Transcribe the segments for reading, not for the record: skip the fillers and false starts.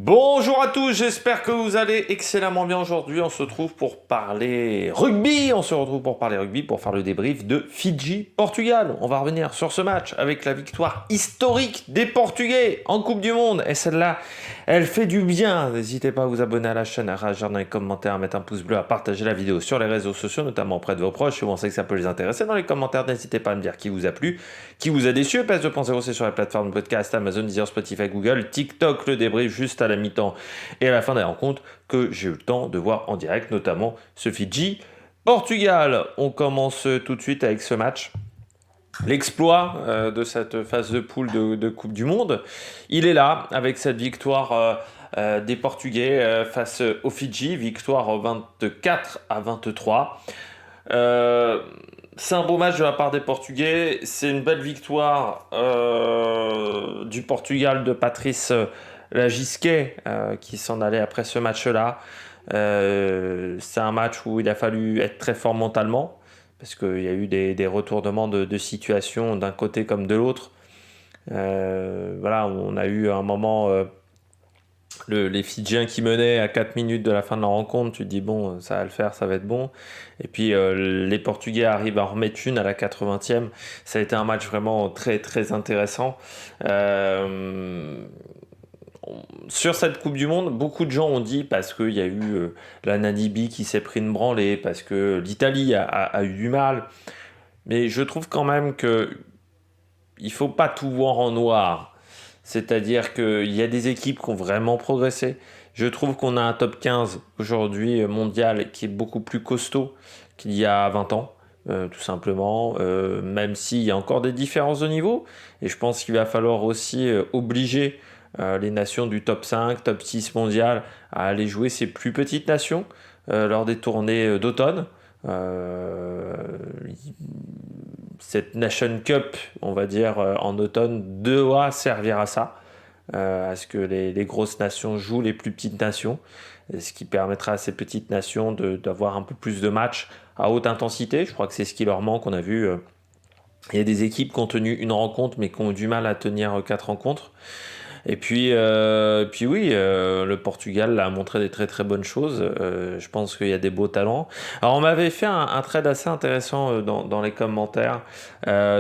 Bonjour à tous, j'espère que vous allez excellemment bien aujourd'hui. On se retrouve pour parler rugby. Pour faire le débrief de Fidji-Portugal. On va revenir sur ce match avec la victoire historique des Portugais en Coupe du Monde. Et celle-là, elle fait du bien. N'hésitez pas à vous abonner à la chaîne, à réagir dans les commentaires, à mettre un pouce bleu, à partager la vidéo sur les réseaux sociaux, notamment auprès de vos proches. Si vous pensez que ça peut les intéresser, dans les commentaires, n'hésitez pas à me dire qui vous a plu, qui vous a déçu. PS 2.0, c'est sur la plateforme de podcast Amazon, Deezer, Spotify, Google, TikTok, le débrief juste à la mi-temps et à la fin des rencontres que j'ai eu le temps de voir en direct, notamment ce Fidji-Portugal. On commence tout de suite avec ce match. L'exploit de cette phase de poule de Coupe du Monde, il est là avec cette victoire des Portugais face aux Fidji, victoire 24-23. C'est un beau match de la part des Portugais, c'est une belle victoire du Portugal de Patrice Lagisquet qui s'en allait après ce match-là. C'est un match où il a fallu être très fort mentalement parce qu'il y a eu des retournements de situation d'un côté comme de l'autre. Voilà, on a eu un moment les Fidjiens qui menaient à 4 minutes de la fin de la rencontre, tu te dis bon, ça va le faire, ça va être bon. Et puis les Portugais arrivent à en remettre une à la 80e. Ça a été un match vraiment très très intéressant. Sur cette Coupe du Monde, beaucoup de gens ont dit parce qu'il y a eu la Namibie qui s'est pris une branlée, parce que l'Italie a eu du mal. Mais je trouve quand même que il faut pas tout voir en noir. C'est-à-dire qu'il y a des équipes qui ont vraiment progressé. Je trouve qu'on a un top 15 aujourd'hui mondial qui est beaucoup plus costaud qu'il y a 20 ans. Tout simplement, même s'il y a encore des différences de niveau. Et je pense qu'il va falloir aussi obliger les nations du top 5, top 6 mondial à aller jouer ces plus petites nations lors des tournées d'automne. Euh, cette Nation Cup, on va dire, en automne, doit servir à ça, à ce que les grosses nations jouent les plus petites nations, ce qui permettra à ces petites nations d'avoir un peu plus de matchs à haute intensité. Je crois que c'est ce qui leur manque. On a vu, il y a des équipes qui ont tenu une rencontre, mais qui ont eu du mal à tenir 4 rencontres. Et puis oui, le Portugal a montré des très très bonnes choses. Je pense qu'il y a des beaux talents. Alors on m'avait fait un trade assez intéressant dans les commentaires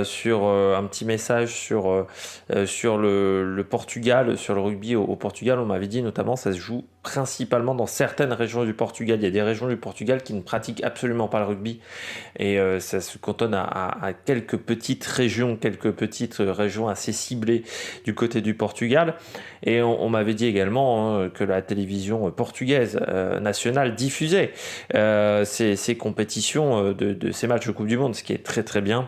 sur un petit message sur le Portugal, sur le rugby au Portugal. On m'avait dit notamment ça se joue principalement dans certaines régions du Portugal. Il y a des régions du Portugal qui ne pratiquent absolument pas le rugby. Et ça se cantonne à quelques petites régions assez ciblées du côté du Portugal. Et on m'avait dit également que la télévision portugaise nationale diffusait ces compétitions de ces matchs de Coupe du Monde, ce qui est très très bien.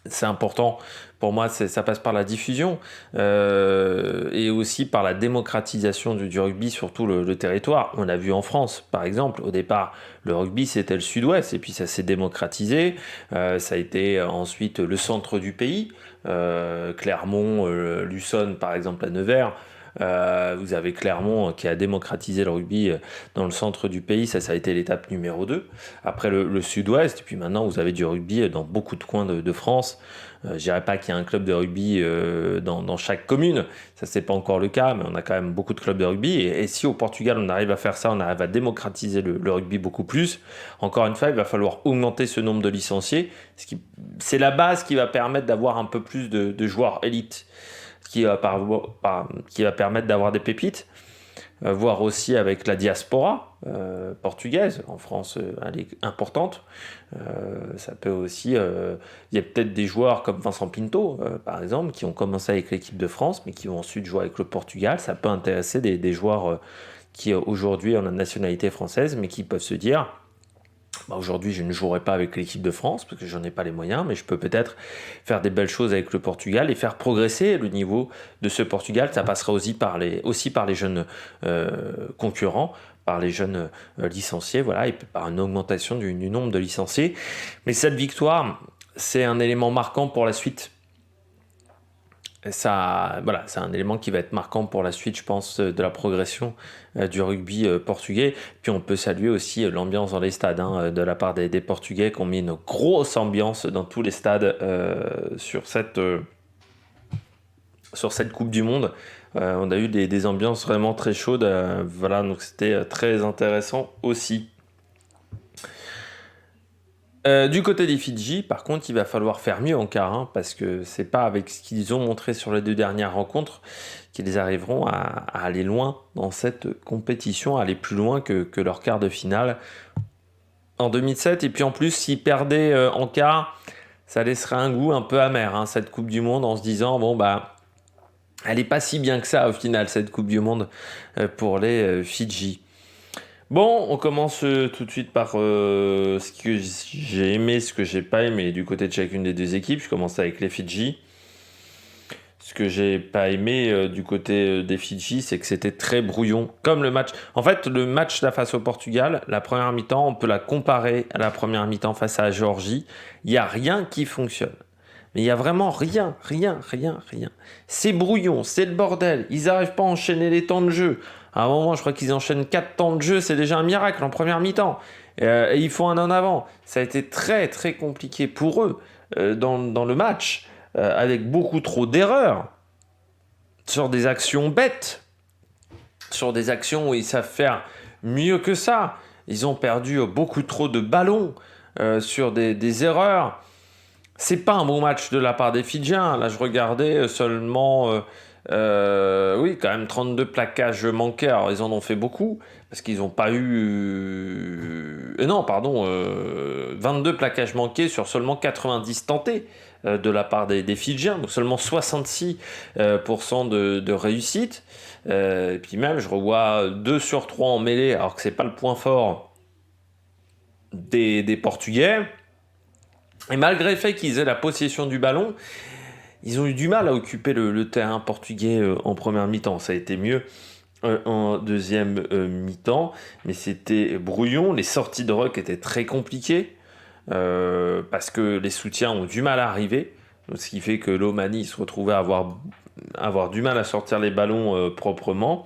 C'est important pour moi, ça passe par la diffusion et aussi par la démocratisation du rugby sur tout le territoire. On a vu en France, par exemple, au départ, le rugby c'était le sud-ouest et puis ça s'est démocratisé. Ça a été ensuite le centre du pays, Clermont, Luçon, par exemple, à Nevers. Vous avez Clermont qui a démocratisé le rugby dans le centre du pays, ça a été l'étape numéro 2. Après le sud-ouest, et puis maintenant vous avez du rugby dans beaucoup de coins de France. Je dirais pas qu'il y a un club de rugby dans chaque commune, ça c'est pas encore le cas, mais on a quand même beaucoup de clubs de rugby. Et si au Portugal on arrive à faire ça, on arrive à démocratiser le rugby beaucoup plus, encore une fois il va falloir augmenter ce nombre de licenciés, c'est la base qui va permettre d'avoir un peu plus de joueurs élites, qui va permettre d'avoir des pépites, voire aussi avec la diaspora portugaise. En France, elle est importante. Ça peut aussi... Il y a peut-être des joueurs comme Vincent Pinto, par exemple, qui ont commencé avec l'équipe de France, mais qui vont ensuite jouer avec le Portugal. Ça peut intéresser des joueurs qui aujourd'hui ont la nationalité française, mais qui peuvent se dire... Aujourd'hui, je ne jouerai pas avec l'équipe de France parce que j'en ai pas les moyens, mais je peux peut-être faire des belles choses avec le Portugal et faire progresser le niveau de ce Portugal. Ça passera aussi par les jeunes concurrents, par les jeunes licenciés, voilà, et par une augmentation du nombre de licenciés. Mais cette victoire, c'est un élément marquant pour la suite. Ça, voilà, c'est un élément qui va être marquant pour la suite, je pense, de la progression du rugby portugais. Puis on peut saluer aussi l'ambiance dans les stades, de la part des Portugais qui ont mis une grosse ambiance dans tous les stades sur cette Coupe du Monde. On a eu des ambiances vraiment très chaudes. Voilà, donc c'était très intéressant aussi. Du côté des Fidji, par contre, il va falloir faire mieux encore, hein, parce que c'est pas avec ce qu'ils ont montré sur les 2 dernières rencontres qu'ils arriveront à aller loin dans cette compétition, à aller plus loin que leur quart de finale en 2007. Et puis en plus, s'ils perdaient en quart, ça laisserait un goût un peu amer, hein, cette Coupe du Monde, en se disant, bon, bah, elle est pas si bien que ça au final, cette Coupe du Monde pour les Fidji. Bon, on commence tout de suite par ce que j'ai aimé, ce que j'ai pas aimé du côté de chacune des 2 équipes. Je commence avec les Fidji. Ce que j'ai pas aimé du côté des Fidji, c'est que c'était très brouillon. Comme le match. En fait, le match là face au Portugal, la première mi-temps, on peut la comparer à la première mi-temps face à la Géorgie. Il n'y a rien qui fonctionne. Mais il n'y a vraiment rien. C'est brouillon, c'est le bordel. Ils n'arrivent pas à enchaîner les temps de jeu. À un moment, je crois qu'ils enchaînent 4 temps de jeu, c'est déjà un miracle en première mi-temps. Et ils font un en avant. Ça a été très très compliqué pour eux dans le match, avec beaucoup trop d'erreurs sur des actions bêtes, sur des actions où ils savent faire mieux que ça. Ils ont perdu beaucoup trop de ballons sur des erreurs. C'est pas un bon match de la part des Fidjiens. Là, je regardais seulement, oui, quand même 32 plaquages manqués. Alors, ils en ont fait beaucoup parce qu'ils n'ont pas eu. Non, pardon, 22 plaquages manqués sur seulement 90 tentés de la part des Fidjiens. Donc, seulement 66% de réussite. Et puis, même, je revois 2 sur 3 en mêlée, alors que c'est pas le point fort des Portugais. Et malgré le fait qu'ils aient la possession du ballon, ils ont eu du mal à occuper le terrain portugais en première mi-temps. Ça a été mieux en deuxième mi-temps, mais c'était brouillon. Les sorties de ruck étaient très compliquées parce que les soutiens ont du mal à arriver. Ce qui fait que l'Omani se retrouvait à avoir du mal à sortir les ballons proprement.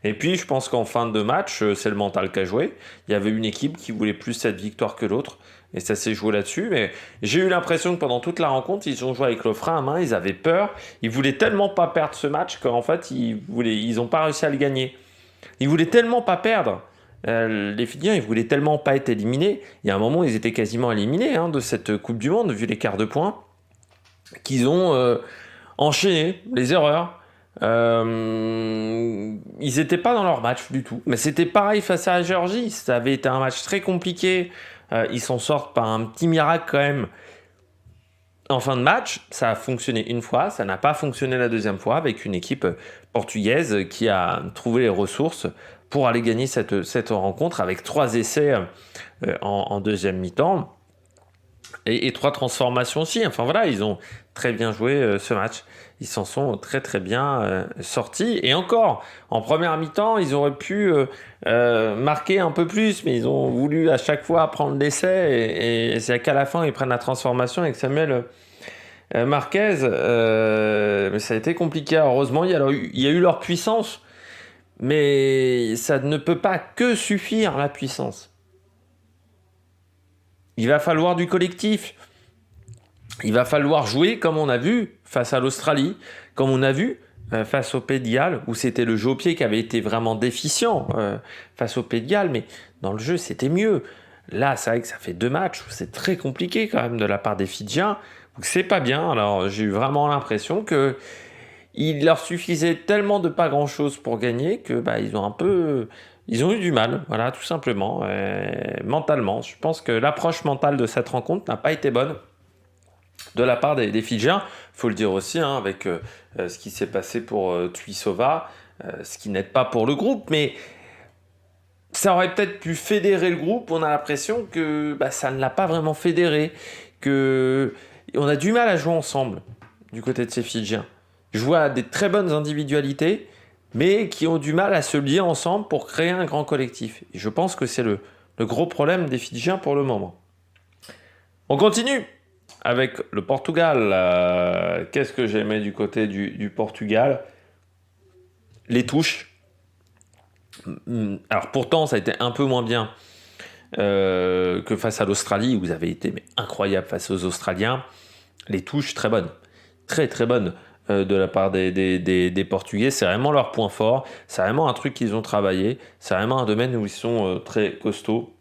Et puis, je pense qu'en fin de match, c'est le mental qui a joué. Il y avait une équipe qui voulait plus cette victoire que l'autre. Et ça s'est joué là-dessus. Mais j'ai eu l'impression que pendant toute la rencontre, ils ont joué avec le frein à main. Ils avaient peur. Ils voulaient tellement pas perdre ce match qu'en fait, ils ont pas réussi à le gagner. Ils voulaient tellement pas perdre. Les Fidjiens, ils voulaient tellement pas être éliminés. Il y a un moment, ils étaient quasiment éliminés de cette Coupe du Monde, vu l'écart de points, qu'ils ont enchaîné les erreurs. Ils n'étaient pas dans leur match du tout. Mais c'était pareil face à la Géorgie. Ça avait été un match très compliqué. Ils s'en sortent par un petit miracle quand même. En fin de match, ça a fonctionné une fois, ça n'a pas fonctionné la deuxième fois avec une équipe portugaise qui a trouvé les ressources pour aller gagner cette rencontre avec 3 essais en deuxième mi-temps et 3 transformations aussi. Enfin voilà, ils ont très bien joué ce match. Ils s'en sont très très bien sortis. Et encore, en première mi-temps, ils auraient pu marquer un peu plus, mais ils ont voulu à chaque fois prendre l'essai. Et c'est qu'à la fin, ils prennent la transformation avec Samuel Marquez. Mais ça a été compliqué. Heureusement, il y a eu leur puissance. Mais ça ne peut pas que suffire, la puissance. Il va falloir du collectif. Il va falloir jouer comme on a vu face à l'Australie, comme on a vu face au Pays de Galles, où c'était le jeu au pied qui avait été vraiment déficient face au Pays de Galles, mais dans le jeu c'était mieux. Là, c'est vrai que ça fait 2 matchs où c'est très compliqué quand même de la part des Fidjiens, donc c'est pas bien. Alors j'ai eu vraiment l'impression que il leur suffisait tellement de pas grand chose pour gagner que ils ont eu du mal, voilà, tout simplement, mentalement. Je pense que l'approche mentale de cette rencontre n'a pas été bonne de la part des Fidjiens. Il faut le dire aussi, avec ce qui s'est passé pour Tuisova, ce qui n'aide pas pour le groupe, mais ça aurait peut-être pu fédérer le groupe. On a l'impression que ça ne l'a pas vraiment fédéré, qu'on a du mal à jouer ensemble du côté de ces Fidjiens. Je vois des très bonnes individualités, mais qui ont du mal à se lier ensemble pour créer un grand collectif. Et je pense que c'est le gros problème des Fidjiens pour le moment. On continue avec le Portugal. Qu'est-ce que j'ai aimé du côté du Portugal ? Les touches. Alors pourtant, ça a été un peu moins bien que face à l'Australie, où vous avez été incroyable face aux Australiens. Les touches, très bonnes. Très très bonnes. de la part des Portugais. C'est vraiment leur point fort. C'est vraiment un truc qu'ils ont travaillé. C'est vraiment un domaine où ils sont très costauds.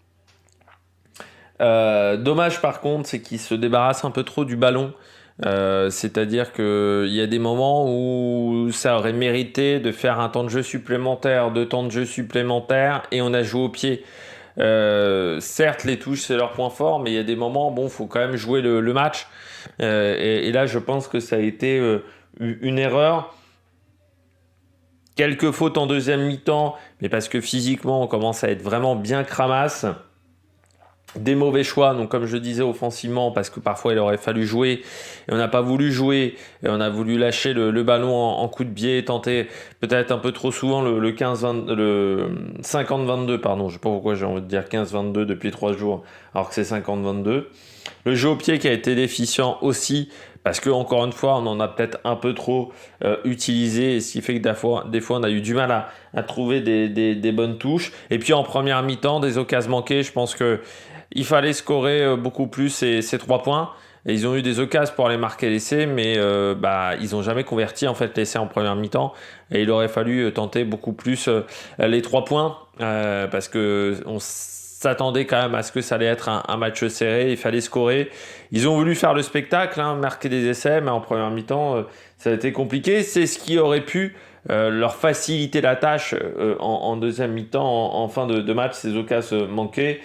Dommage par contre, c'est qu'ils se débarrassent un peu trop du ballon. C'est-à-dire qu'il y a des moments où ça aurait mérité de faire un temps de jeu supplémentaire, 2 temps de jeu supplémentaires, et on a joué au pied. Certes, les touches, c'est leur point fort, mais il y a des moments, bon, faut quand même jouer le match. Et là, je pense que ça a été une erreur. Quelques fautes en deuxième mi-temps, mais parce que physiquement, on commence à être vraiment bien cramasse. Des mauvais choix, donc comme je disais offensivement, parce que parfois il aurait fallu jouer, et on n'a pas voulu jouer, et on a voulu lâcher le ballon en coup de biais, tenter peut-être un peu trop souvent le 50-22, pardon, je sais pas pourquoi j'ai envie de dire 15-22 depuis 3 jours, alors que c'est 50-22. Le jeu au pied qui a été déficient aussi, parce que encore une fois, on en a peut-être un peu trop utilisé, et ce qui fait que des fois on a eu du mal à trouver des bonnes touches. Et puis en première mi-temps, des occasions manquées, je pense que il fallait scorer beaucoup plus ces 3 points. Et ils ont eu des occasions pour aller marquer l'essai, mais ils n'ont jamais converti en fait l'essai en première mi-temps. Et il aurait fallu tenter beaucoup plus les 3 points, parce que on s'attendait quand même à ce que ça allait être un match serré. Il fallait scorer. Ils ont voulu faire le spectacle, marquer des essais, mais en première mi-temps, ça a été compliqué. C'est ce qui aurait pu leur faciliter la tâche en deuxième mi-temps, en fin de match, ces occasions manquées.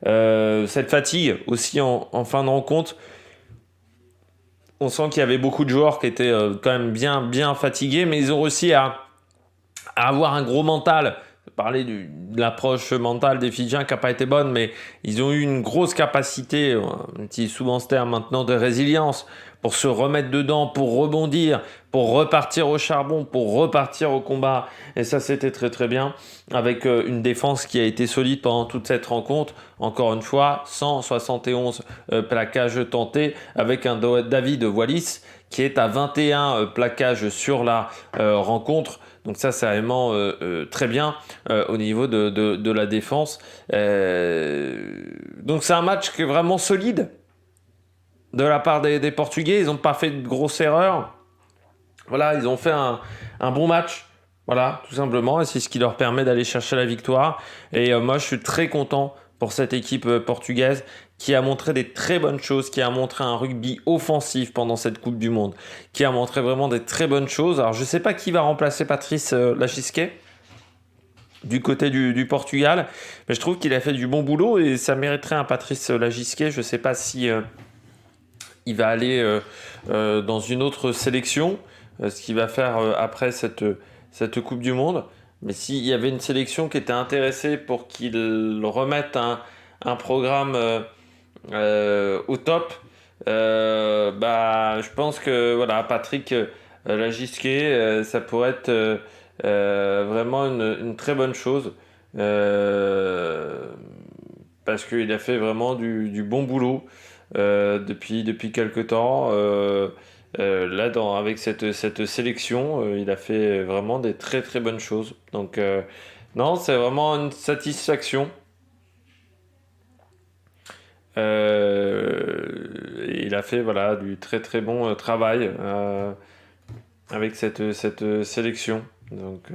Cette fatigue aussi en fin de rencontre, on sent qu'il y avait beaucoup de joueurs qui étaient quand même bien fatigués, mais ils ont réussi à avoir un gros mental. Parler de l'approche mentale des Fidjiens qui n'a pas été bonne, mais ils ont eu une grosse capacité, on utilise souvent ce terme maintenant, de résilience, pour se remettre dedans, pour rebondir, pour repartir au charbon, pour repartir au combat. Et ça, c'était très très bien, avec une défense qui a été solide pendant toute cette rencontre. Encore une fois, 171 plaquages tentés, avec un David Wallis qui est à 21 plaquages sur la rencontre. Donc ça, c'est vraiment très bien au niveau de la défense. Donc c'est un match qui est vraiment solide de la part des Portugais. Ils n'ont pas fait de grosses erreurs. Voilà, ils ont fait un bon match. Voilà, tout simplement. Et c'est ce qui leur permet d'aller chercher la victoire. Et moi, je suis très content pour cette équipe portugaise qui a montré des très bonnes choses, qui a montré un rugby offensif pendant cette Coupe du Monde, qui a montré vraiment des très bonnes choses. Alors, je ne sais pas qui va remplacer Patrice Lachisquet du côté du Portugal, mais je trouve qu'il a fait du bon boulot et ça mériterait un Patrice Lachisquet. Je ne sais pas si il va aller dans une autre sélection, ce qu'il va faire après cette Coupe du Monde. Mais s'il y avait une sélection qui était intéressée pour qu'il remette un programme au top, je pense que voilà, Patrick Lagisquet, ça pourrait être vraiment une très bonne chose, parce qu'il a fait vraiment du bon boulot depuis quelques temps. Là, avec cette sélection, il a fait vraiment des très très bonnes choses. Donc, non, c'est vraiment une satisfaction. Il a fait voilà, du très très bon travail avec cette sélection. Donc,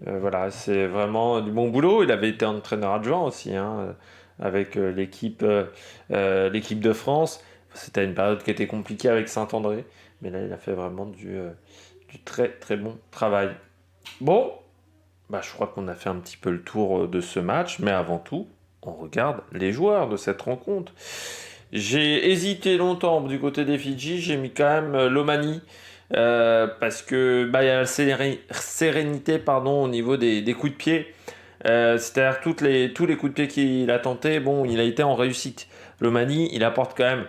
voilà, c'est vraiment du bon boulot. Il avait été entraîneur adjoint aussi, avec l'équipe de France. C'était une période qui était compliquée avec Saint-André, mais là il a fait vraiment du très très bon travail. Bon, je crois qu'on a fait un petit peu le tour de ce match, mais avant tout, on regarde les joueurs de cette rencontre. J'ai hésité longtemps du côté des Fidji, j'ai mis quand même Lomani, parce que il y a la sérénité au niveau des coups de pied. C'est-à-dire tous les coups de pied qu'il a tentés, bon, il a été en réussite. Lomani, il apporte quand même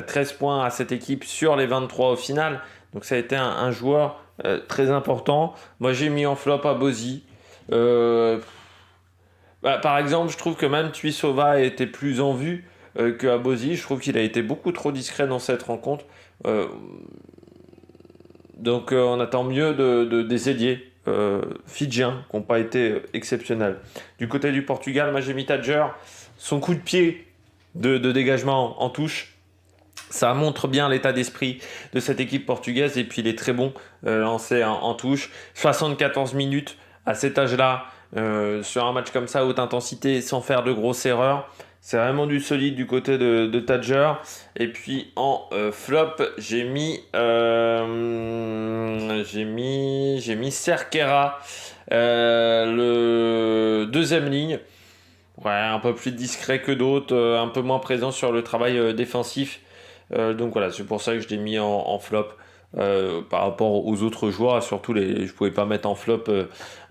13 points à cette équipe sur les 23 au final. Donc ça a été un joueur très important. Moi j'ai mis en flop à Bozy. Par exemple, je trouve que même Tuisova a été plus en vue que Abosi. Je trouve qu'il a été beaucoup trop discret dans cette rencontre. Donc on attend mieux des ailiers fidjiens qui n'ont pas été exceptionnels. Du côté du Portugal, moi j'ai mis Tadger. Son coup de pied de dégagement en touche, Ça montre bien l'état d'esprit de cette équipe portugaise et puis il est très bon lancé en touche. 74 minutes à cet âge-là, sur un match comme ça, haute intensité, sans faire de grosses erreurs. C'est vraiment du solide du côté de Tadger. Et puis en flop, j'ai mis Cerqueira, le deuxième ligne. Ouais, un peu plus discret que d'autres, un peu moins présent sur le travail défensif. Donc voilà, c'est pour ça que je l'ai mis en flop par rapport aux autres joueurs. Surtout, je pouvais pas mettre en flop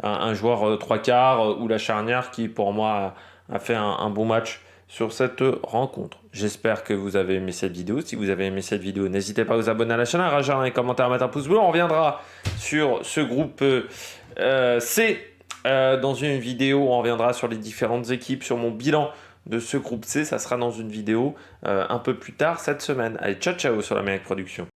un joueur trois quarts ou la charnière qui, pour moi, a fait un bon match sur cette rencontre. J'espère que vous avez aimé cette vidéo. Si vous avez aimé cette vidéo, n'hésitez pas à vous abonner à la chaîne, à réagir dans les commentaires, à mettre un pouce bleu. On reviendra sur ce groupe C. Dans une vidéo, on reviendra sur les différentes équipes, sur mon bilan de ce groupe C. Ça sera dans une vidéo un peu plus tard cette semaine. Allez, ciao ciao sur l'Amérique Production.